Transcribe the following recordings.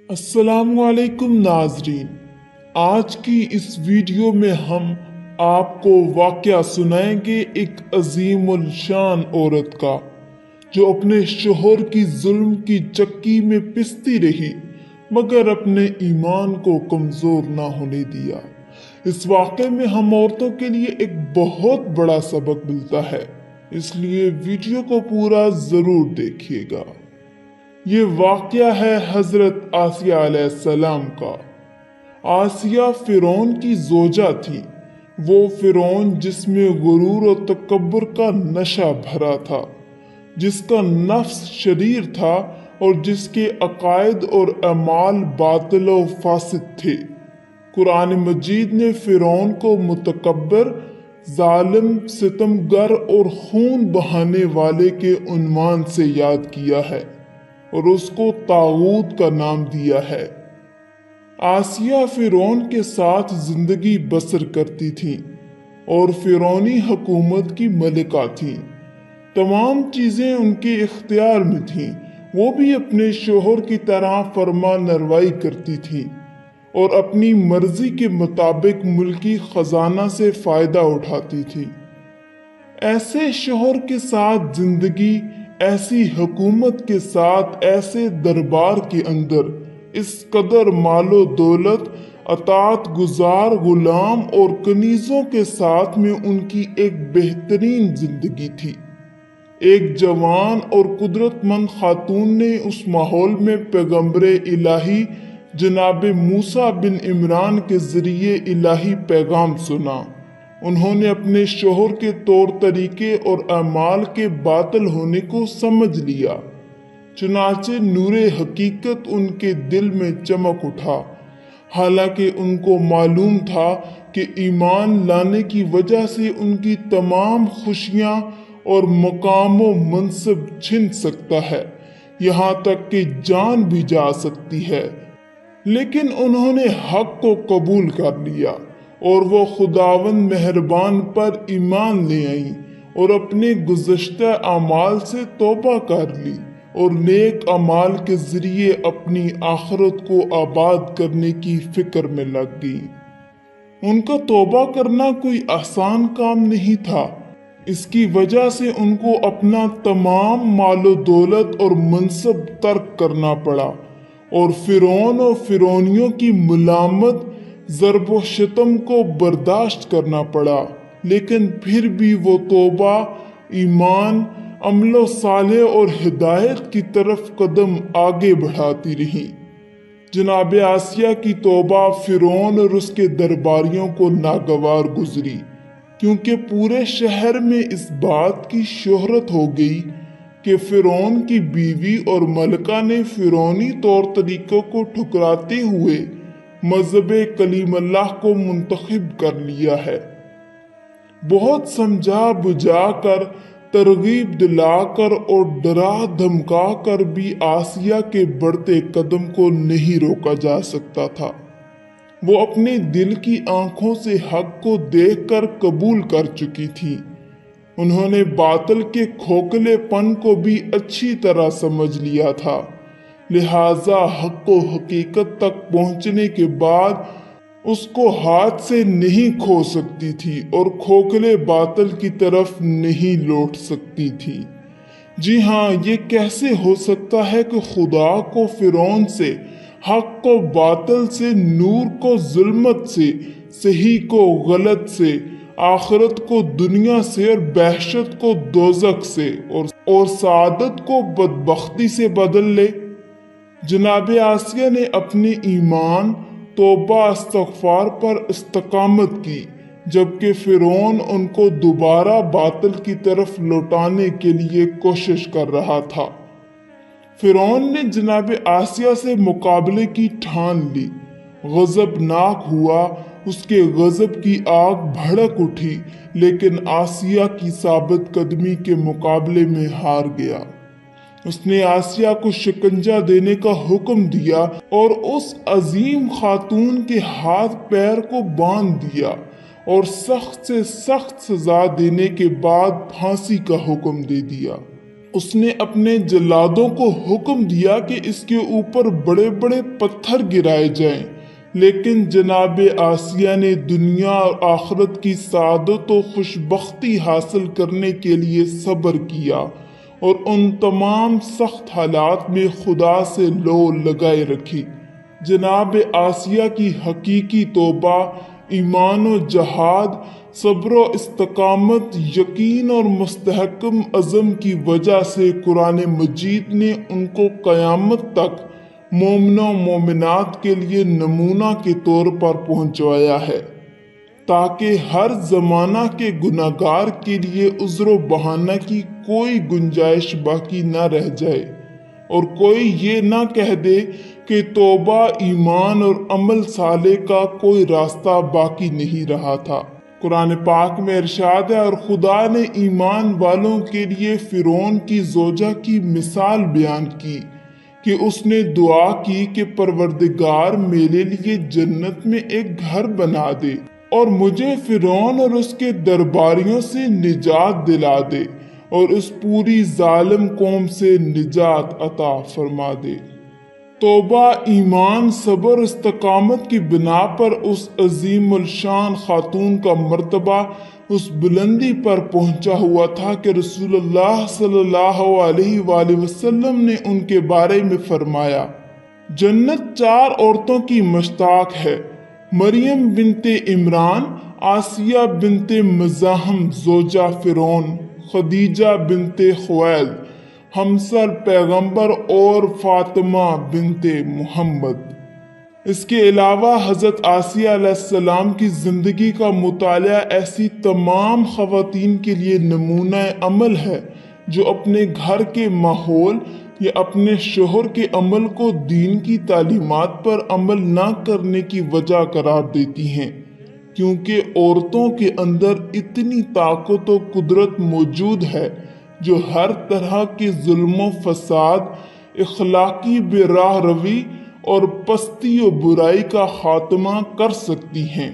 السلام علیکم ناظرین، آج کی اس ویڈیو میں ہم آپ کو واقعہ سنائیں گے ایک عظیم الشان عورت کا جو اپنے شوہر کی ظلم کی چکی میں پستی رہی مگر اپنے ایمان کو کمزور نہ ہونے دیا۔ اس واقعے میں ہم عورتوں کے لیے ایک بہت بڑا سبق ملتا ہے، اس لیے ویڈیو کو پورا ضرور دیکھیے گا۔ یہ واقعہ ہے حضرت آسیہ علیہ السلام کا۔ آسیہ فرعون کی زوجہ تھی، وہ فرعون جس میں غرور و تکبر کا نشہ بھرا تھا، جس کا نفس شریر تھا اور جس کے عقائد اور اعمال باطل و فاسد تھے۔ قرآن مجید نے فرعون کو متکبر، ظالم، ستمگر اور خون بہانے والے کے عنوان سے یاد کیا ہے اور اس کو طاغوت کا نام دیا ہے۔ آسیہ فرعون کے ساتھ زندگی بسر کرتی تھیں اور فرعونی حکومت کی ملکہ تھیں۔ تمام چیزیں ان کے اختیار میں تھیں، وہ بھی اپنے شوہر کی طرح فرمان روائی کرتی تھیں اور اپنی مرضی کے مطابق ملکی خزانہ سے فائدہ اٹھاتی تھیں۔ ایسے شوہر کے ساتھ زندگی، ایسی حکومت کے ساتھ، ایسے دربار کے اندر اس قدر مال و دولت، اطاعت گزار غلام اور کنیزوں کے ساتھ میں ان کی ایک بہترین زندگی تھی۔ ایک جوان اور قدرت مند خاتون نے اس ماحول میں پیغمبر الہی جناب موسیٰ بن عمران کے ذریعے الہی پیغام سنا۔ انہوں نے اپنے شوہر کے طور طریقے اور اعمال کے باطل ہونے کو سمجھ لیا، چنانچہ نور حقیقت ان کے دل میں چمک اٹھا۔ حالانکہ ان کو معلوم تھا کہ ایمان لانے کی وجہ سے ان کی تمام خوشیاں اور مقام و منصب چھن سکتا ہے، یہاں تک کہ جان بھی جا سکتی ہے، لیکن انہوں نے حق کو قبول کر لیا اور وہ خداوند مہربان پر ایمان لے آئیں اور اپنے گزشتہ اعمال سے توبہ کر لی اور نیک اعمال کے ذریعے اپنی آخرت کو آباد کرنے کی فکر میں لگ گئی۔ ان کا توبہ کرنا کوئی آسان کام نہیں تھا، اس کی وجہ سے ان کو اپنا تمام مال و دولت اور منصب ترک کرنا پڑا اور فرعون اور فرعونیوں کی ملامت، ضرب و شتم کو برداشت کرنا پڑا، لیکن پھر بھی وہ توبہ، ایمان، عمل و صالح اور ہدایت کی طرف قدم آگے بڑھاتی رہیں۔ جناب آسیہ کی توبہ فرعون اور اس کے درباریوں کو ناگوار گزری، کیونکہ پورے شہر میں اس بات کی شہرت ہو گئی کہ فرعون کی بیوی اور ملکہ نے فرعونی طور طریقوں کو ٹھکراتے ہوئے مذہب کلیم اللہ کو منتخب کر لیا ہے۔ بہت سمجھا بجھا کر، ترغیب دلا کر اور ڈرا دھمکا کر بھی آسیہ کے بڑھتے قدم کو نہیں روکا جا سکتا تھا۔ وہ اپنے دل کی آنکھوں سے حق کو دیکھ کر قبول کر چکی تھی۔ انہوں نے باطل کے کھوکھلے پن کو بھی اچھی طرح سمجھ لیا تھا، لہٰذا حق و حقیقت تک پہنچنے کے بعد اس کو ہاتھ سے نہیں کھو سکتی تھی اور کھوکھلے باطل کی طرف نہیں لوٹ سکتی تھی۔ جی ہاں، یہ کیسے ہو سکتا ہے کہ خدا کو فرعون سے، حق کو باطل سے، نور کو ظلمت سے، صحیح کو غلط سے، آخرت کو دنیا سے اور وحشت کو دوزخ سے اور سعادت کو بدبختی سے بدل لے؟ جناب آسیہ نے اپنے ایمان، توبہ، استغفار پر استقامت کی، جبکہ فرعون ان کو دوبارہ باطل کی طرف لوٹانے کے لیے کوشش کر رہا تھا۔ فرعون نے جناب آسیہ سے مقابلے کی ٹھان لی، غضبناک ہوا، اس کے غضب کی آگ بھڑک اٹھی، لیکن آسیہ کی ثابت قدمی کے مقابلے میں ہار گیا۔ اس نے آسیہ کو شکنجہ دینے کا حکم دیا اور اس عظیم خاتون کے ہاتھ پیر کو باندھ دیا اور سخت سے سخت سزا دینے کے بعد پھانسی کا حکم دے دیا۔ اس نے اپنے جلادوں کو حکم دیا کہ اس کے اوپر بڑے بڑے پتھر گرائے جائیں، لیکن جناب آسیہ نے دنیا اور آخرت کی سعادت و خوشبختی حاصل کرنے کے لیے صبر کیا اور ان تمام سخت حالات میں خدا سے لو لگائے رکھی۔ جناب آسیہ کی حقیقی توبہ، ایمان و جہاد، صبر و استقامت، یقین اور مستحکم عزم کی وجہ سے قرآن مجید نے ان کو قیامت تک مومنوں و مومنات کے لیے نمونہ کے طور پر پہنچایا ہے، تاکہ ہر زمانہ کے گناہگار کے لیے عذر و بہانہ کی کوئی گنجائش باقی نہ رہ جائے، اور کوئی یہ نہ کہہ دے کہ توبہ، ایمان اور عمل صالح کا کوئی راستہ باقی نہیں رہا تھا۔ قرآن پاک میں ارشاد ہے، اور خدا نے ایمان والوں کے لیے فرعون کی زوجہ کی مثال بیان کی کہ اس نے دعا کی کہ پروردگار میرے لیے جنت میں ایک گھر بنا دے اور مجھے فرعون اور اس کے درباریوں سے نجات دلا دے اور اس پوری ظالم قوم سے نجات عطا فرما دے۔ توبہ، ایمان، صبر، استقامت کی بنا پر اس عظیم الشان خاتون کا مرتبہ اس بلندی پر پہنچا ہوا تھا کہ رسول اللہ صلی اللہ علیہ وآلہ وسلم نے ان کے بارے میں فرمایا، جنت 4 عورتوں کی مشتاق ہے: مریم بنت عمران، آسیہ بنت مزاحم زوجہ فرعون، خدیجہ بنت خویلد ہمسر پیغمبر اور فاطمہ بنت محمد۔ اس کے علاوہ حضرت آسیہ علیہ السلام کی زندگی کا مطالعہ ایسی تمام خواتین کے لیے نمونہ عمل ہے جو اپنے گھر کے ماحول یا اپنے شوہر کے عمل کو دین کی تعلیمات پر عمل نہ کرنے کی وجہ قرار دیتی ہیں، کیونکہ عورتوں کے اندر اتنی طاقت و قدرت موجود ہے جو ہر طرح کے ظلم و فساد، اخلاقی بے راہ روی اور پستی و برائی کا خاتمہ کر سکتی ہیں۔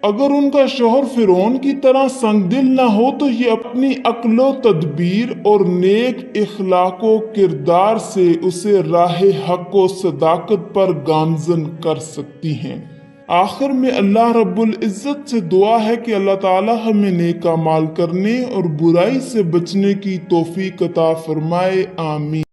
اگر ان کا شوہر فرعون کی طرح سنگ دل نہ ہو تو یہ اپنی عقل و تدبیر اور نیک اخلاق و کردار سے اسے راہ حق و صداقت پر گامزن کر سکتی ہیں۔ آخر میں اللہ رب العزت سے دعا ہے کہ اللہ تعالی ہمیں نیک اعمال کرنے اور برائی سے بچنے کی توفیق عطا فرمائے، آمین۔